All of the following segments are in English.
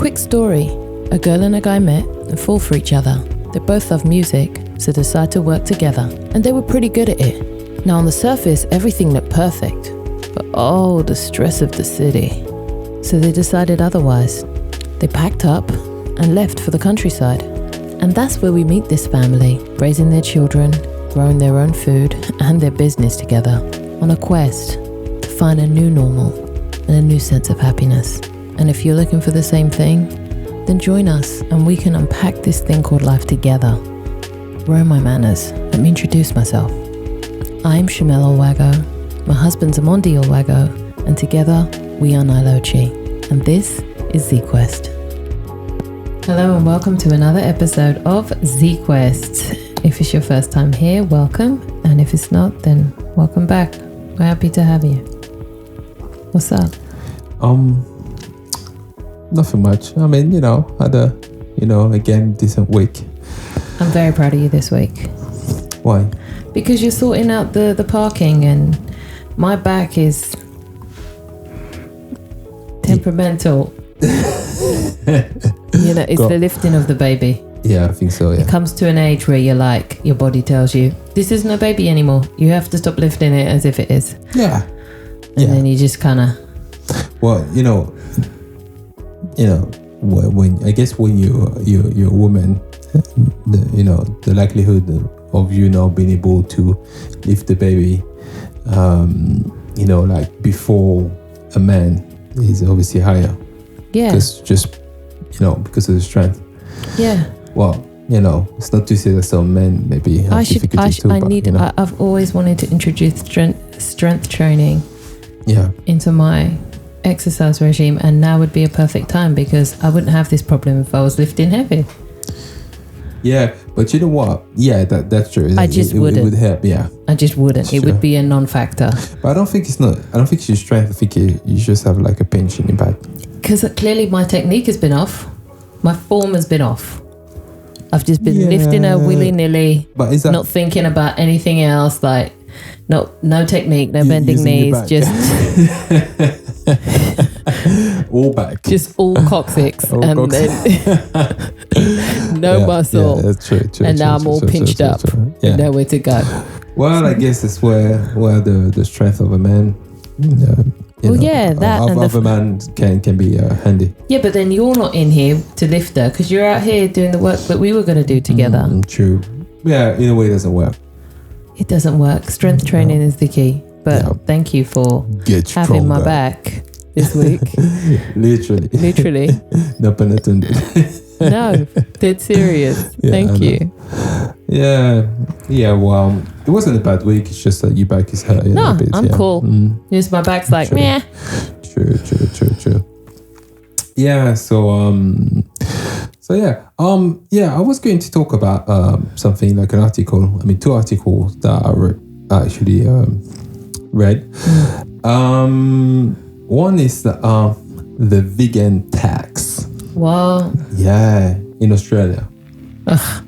Quick story. A girl and a guy met and fall for each other. They both love music, so decide to work together. And they were pretty good at it. Now on the surface, everything looked perfect. But oh, the stress of the city. So they decided otherwise. They packed up and left for the countryside. And that's where we meet this family, raising their children, growing their own food and their business together, on a quest to find a new normal and a new sense of happiness. And if you're looking for the same thing, then join us and we can unpack this thing called life together. Where are my manners? Let me introduce myself. I'm Shamel Olwago, my husband's Amondi Olwago, and together we are Nile Ochi, and this is ZQEX. Hello and welcome to another episode of ZQEX. If it's your first time here, welcome, and if it's not, then welcome back. We're happy to have you. What's up? Nothing much. I mean, had a, again, decent week. I'm very proud of you this week. Why? Because you're sorting out the parking, and my back is temperamental. It's the lifting of the baby. Yeah, I think so, yeah. It comes to an age where you're like, your body tells you, this isn't a baby anymore. You have to stop lifting it as if it is. Yeah. And then you just kind of... Well, when I guess when you're a woman, the likelihood of you now being able to lift the baby, like before a man is obviously higher. Yeah. Because because of the strength. Yeah. Well, it's not to say that some men maybe have difficulty too. I've always wanted to introduce strength training. Yeah. Into my exercise regime, and now would be a perfect time because I wouldn't have this problem if I was lifting heavy. Yeah, but you know what? Yeah, that's true. It would help. Yeah, I just wouldn't. It would be a non-factor. But I don't think it's your strength. I think you just have like a pinch in your back. Because clearly my technique has been off. My form has been off. I've just been lifting her willy-nilly, but is that not thinking about anything else, like no technique, no bending knees, just all back, just all coccyx, and then no muscle. Yeah, that's true. And now I'm all pinched up, and nowhere to go. Well, I guess that's where the strength of a man. Of a man can be handy. Yeah, but then you're not in here to lift her because you're out here doing the work that we were going to do together. True. Yeah, in a way, it doesn't work. It doesn't work. Strength training is the key. But thank you for having my back this week. Literally. No pun intended. No, dead serious. Thank you. Yeah. Well, it wasn't a bad week. It's just that your back is hurting. No, a bit, I'm cool. Just my back's like, meh. True. Yeah. So I was going to talk about something like an article. I mean, two articles that I actually read. One is the vegan tax. Wow. Yeah, in Australia. Ugh.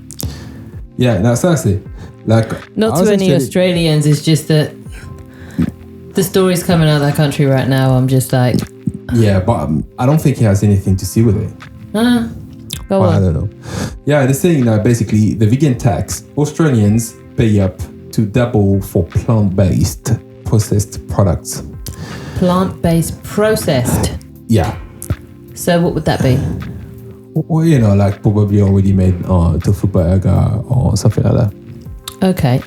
Yeah, now seriously, not to any Australians. It's just that the stories coming out of that country right now. I'm just like. Yeah, but I don't think it has anything to see with it. Go on. I don't know. Yeah, they're saying that basically the vegan tax, Australians pay up to double for plant-based processed products. Plant-based processed? Yeah. So what would that be? Well, like probably already made tofu burger or something like that. Okay.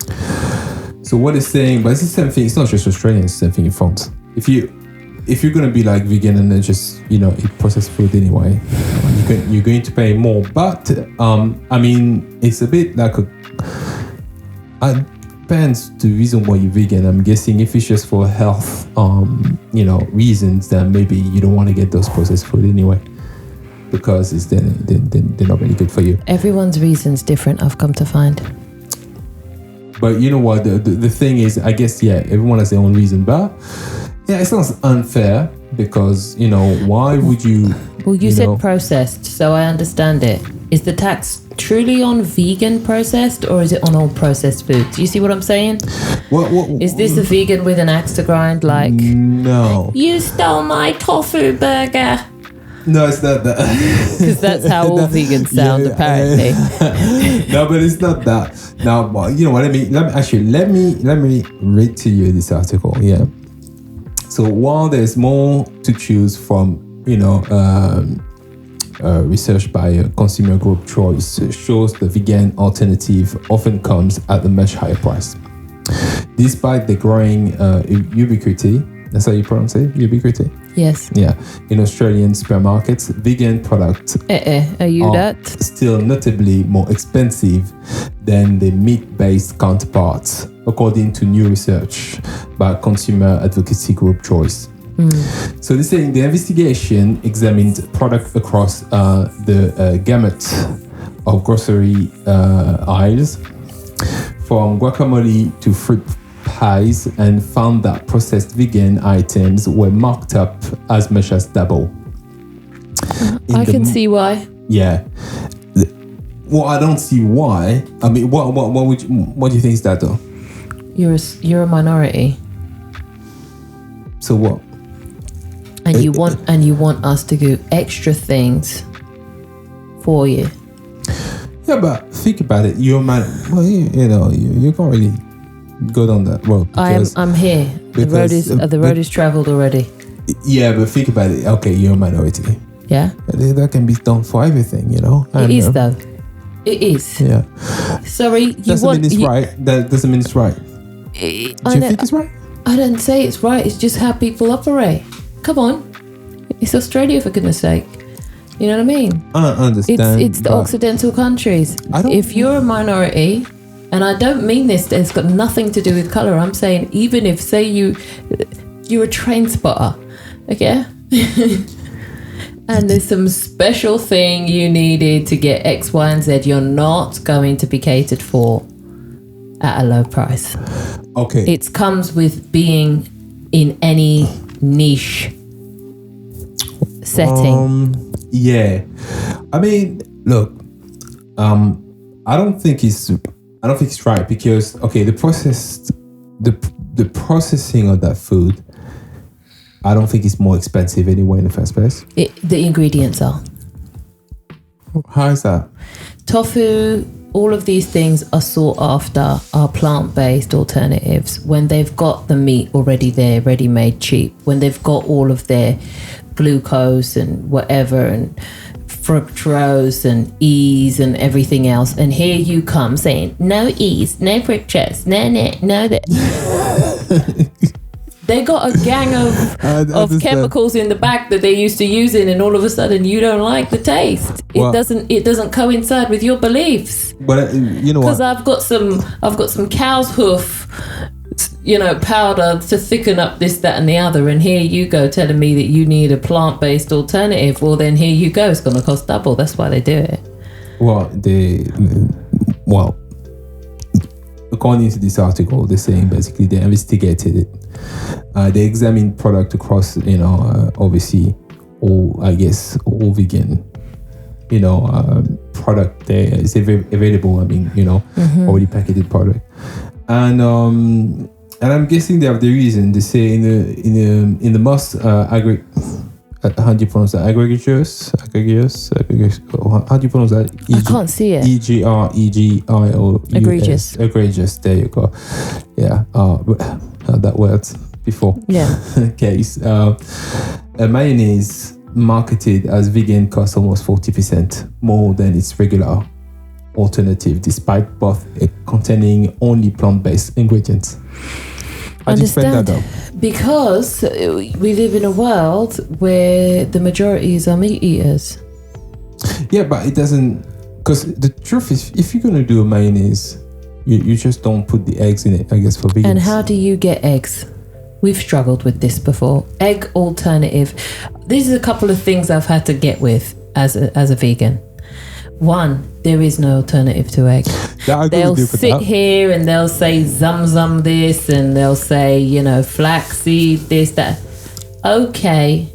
So what it's saying, but it's the same thing. It's not just Australian, it's the same thing in France. If you're going to be like vegan and then just, eat processed food anyway, you're going to pay more. But, it's a bit like it depends the reason why you're vegan. I'm guessing if it's just for health, reasons, then maybe you don't want to get those processed food anyway. Because they're not really good for you. Everyone's reason's different, I've come to find. But you know what? The thing is, I guess, everyone has their own reason. But, it sounds unfair because, why would you... Well, you said processed, so I understand it. Is the tax truly on vegan processed or is it on all processed foods? You see what I'm saying? Is this a vegan with an axe to grind like... No. You stole my tofu burger. No, it's not that. Because that's how all vegans sound, apparently. No, but it's not that. Now, but you know what? Let me read to you this article. Yeah. So while there's more to choose from, research by a consumer group Choice shows the vegan alternative often comes at a much higher price. Despite the growing ubiquity, that's how you pronounce it? Ubiquity? Yes. Yeah. In Australian supermarkets, vegan products Are you that? still notably more expensive than the meat-based counterparts, according to new research by consumer advocacy group Choice. So this saying the investigation examined products across the gamut of grocery aisles, from guacamole to fruit pies, and found that processed vegan items were marked up as much as double. I can see why. Yeah. Well, I don't see why. I mean, what do you think is that though? You're a minority. So what? And you want us to do extra things for you. Yeah, but think about it. You're a man. Well, you can't really go down that road. I'm here. The road is traveled already. Yeah, but think about it. Okay, you're a minority. Yeah. That can be done for everything, It is though. It is. Yeah. Sorry, mean it's right. That doesn't mean it's right. Do you think it's right? I don't say it's right. It's just how people operate. Come on. It's Australia, for goodness sake. You know what I mean? I understand. It's the Occidental countries. If you're a minority, and I don't mean this, it's got nothing to do with colour. I'm saying even if, say, you're a train spotter, okay? And there's some special thing you needed to get X, Y, and Z, you're not going to be catered for at a low price. Okay. It comes with being in any niche setting. Yeah. I mean, look, I don't think it's right because the processing of that food, I don't think it's more expensive anyway in the first place. The ingredients are. How is that? Tofu, all of these things are sought after, are plant-based alternatives when they've got the meat already there, ready-made, cheap, when they've got all of their glucose and whatever and fructose and ease and everything else, and here you come saying no ease, no fructose, no that. They got a gang of chemicals in the back that they're used to using, and all of a sudden you don't like the taste. It doesn't coincide with your beliefs. But you know what? Because I've got some cow's hoof, powder to thicken up this, that, and the other, and here you go telling me that you need a plant-based alternative. Well, then here you go. It's going to cost double. That's why they do it. Well, according to this article, they're saying basically they investigated it. They examined product across, obviously all vegan, product there is available. I mean, already packaged product, and I'm guessing they have the reason. They say in the most how do you pronounce that? Egregious. How do you pronounce that? I can't see it. EGREGIOUS. Egregious. Egregious. There you go. Yeah. That word before. Yeah. Case. A mayonnaise marketed as vegan costs almost 40% more than its regular alternative, despite both containing only plant-based ingredients. How do you explain that though? Because we live in a world where the majorities are meat eaters. Yeah, but it doesn't. Because the truth is, if you're going to do a mayonnaise, you just don't put the eggs in it, I guess, for vegans. And how do you get eggs? We've struggled with this before. Egg alternative. These are a couple of things I've had to get with as a vegan. One, there is no alternative to egg. They'll sit here and they'll say zum this, and they'll say, flaxseed this, that. Okay,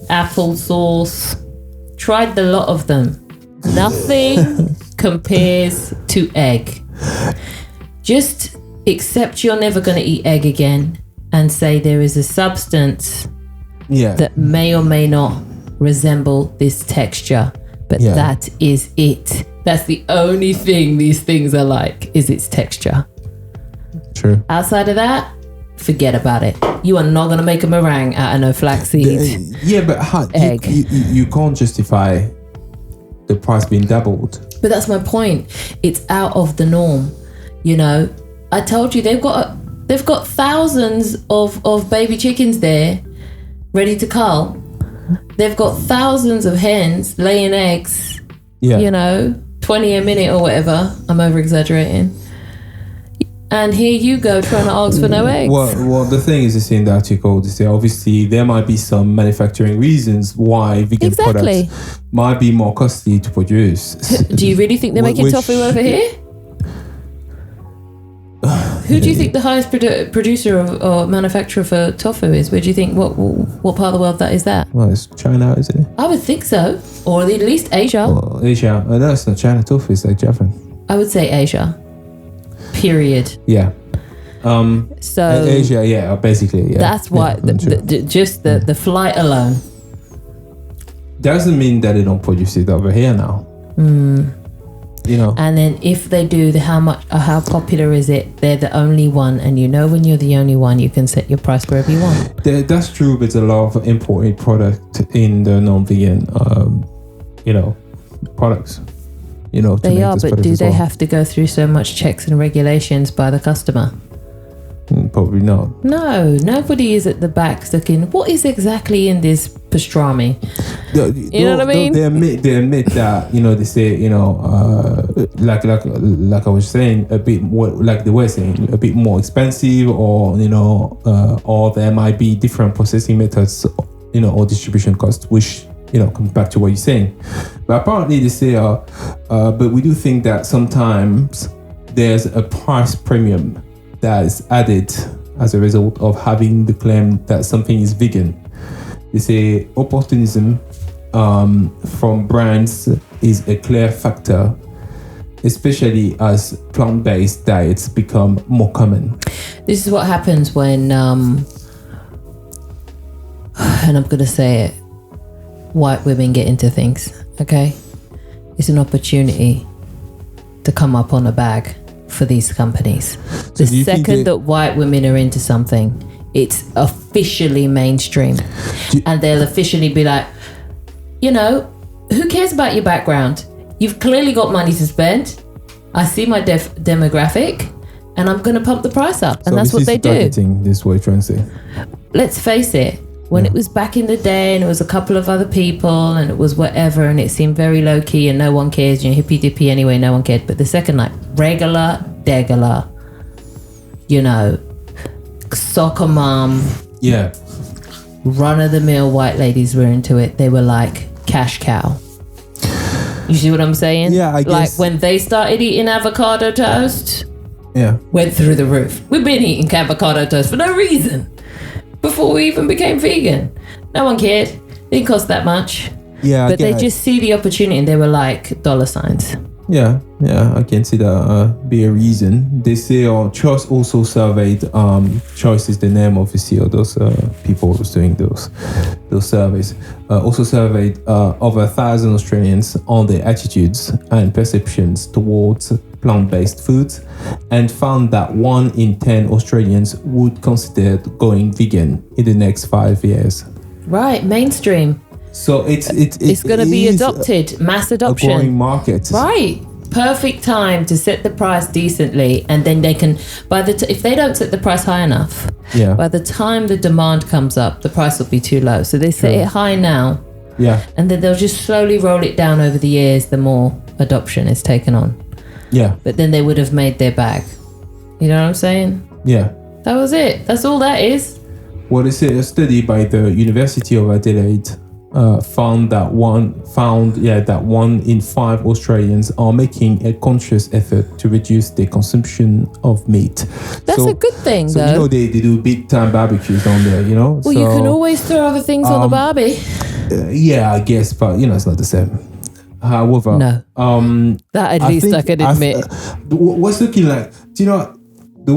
applesauce. Tried the lot of them. Nothing compares to egg. Just accept you're never going to eat egg again and say there is a substance that may or may not resemble this texture. But that is it. That's the only thing these things are like, is its texture. True. Outside of that, forget about it. You are not going to make a meringue out of no flaxseed. But egg. You can't justify the price being doubled. But that's my point. It's out of the norm. You know, I told you they've got thousands of baby chickens there ready to cull. They've got thousands of hens laying eggs. Yeah. You know, 20 a minute or whatever. I'm over exaggerating. And here you go trying to ask for no eggs. Well, the thing is in the article, they say obviously there might be some manufacturing reasons why vegan products might be more costly to produce. Do you really think they're making tofu over here? Who do you think the highest producer or manufacturer for tofu is? Where do you think, what part of the world that is that? Well, it's China, isn't it? I would think so. Or at least Asia. Well, Asia. No, it's not China. Tofu is like Japan. I would say Asia. Period. Yeah. So Asia, basically. Yeah. That's why just the flight alone doesn't mean that they don't produce it over here now. You know. And then if they do, how popular is it? They're the only one, and you know when you're the only one, you can set your price wherever you want. That's true, but there's a lot of imported product in the non-vegan, products. You know, they are, but do they have to go through so much checks and regulations by the customer? Probably not. No, nobody is at the back looking, what is exactly in this pastrami? You know what I mean? They admit that, you know, they say, you know, like I was saying, a bit more, like they were saying, a bit more expensive, or, you know, or there might be different processing methods, you know, or distribution costs, which, you know, comes back to what you're saying. But apparently they say, but we do think that sometimes there's a price premium that is added as a result of having the claim that something is vegan. They say opportunism from brands is a clear factor, especially as plant-based diets become more common. This is what happens when, and I'm going to say it, white women get into things, okay? It's an opportunity to come up on a bag for these companies. The second that white women are into something, it's officially mainstream. And they'll officially be like, you know, who cares about your background? You've clearly got money to spend. I see my demographic, and I'm going to pump the price up. And that's what they do. This is what you're trying to say. Let's face it. When it was back in the day and it was a couple of other people and it was whatever and it seemed very low key and no one cares, you know, hippy dippy anyway, no one cared. But the second night, regular, degular, you know, soccer mom, run of the mill white ladies were into it. They were like cash cow. You see what I'm saying? Yeah, I guess. Like when they started eating avocado toast, went through the roof. We've been eating avocado toast for no reason. Before we even became vegan, no one cared. Didn't cost that much. Yeah, but they just see the opportunity and they were like dollar signs. Yeah, I can see that be a reason. They say Choice also surveyed. Choice is the name, obviously, of those people who's doing those surveys. Also surveyed over 1,000 Australians on their attitudes and perceptions towards plant-based foods, and found that 1 in 10 Australians would consider going vegan in the next 5 years. Right, mainstream. So it's going to be adopted, mass adoption. A growing market. Right. Perfect time to set the price decently, and then they can, if they don't set the price high enough, by the time the demand comes up, the price will be too low. So they set it high now. Yeah. And then they'll just slowly roll it down over the years the more adoption is taken on. Yeah. But then they would have made their bag. You know what I'm saying? Yeah. That was it. That's all that is. Well, they say a study by the University of Adelaide found that 1 in 5 Australians are making a conscious effort to reduce their consumption of meat. That's a good thing, though. You know, they do big time barbecues down there, you know? Well, you can always throw other things on the barbie. Yeah, I guess, but, you know, it's not the same. However, that at least I can admit. What's looking like, do you know, the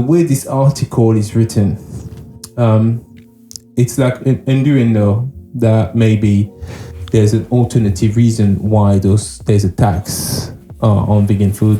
way this article is written, it's like enduring though. that maybe there's an alternative reason why there's a tax on vegan food.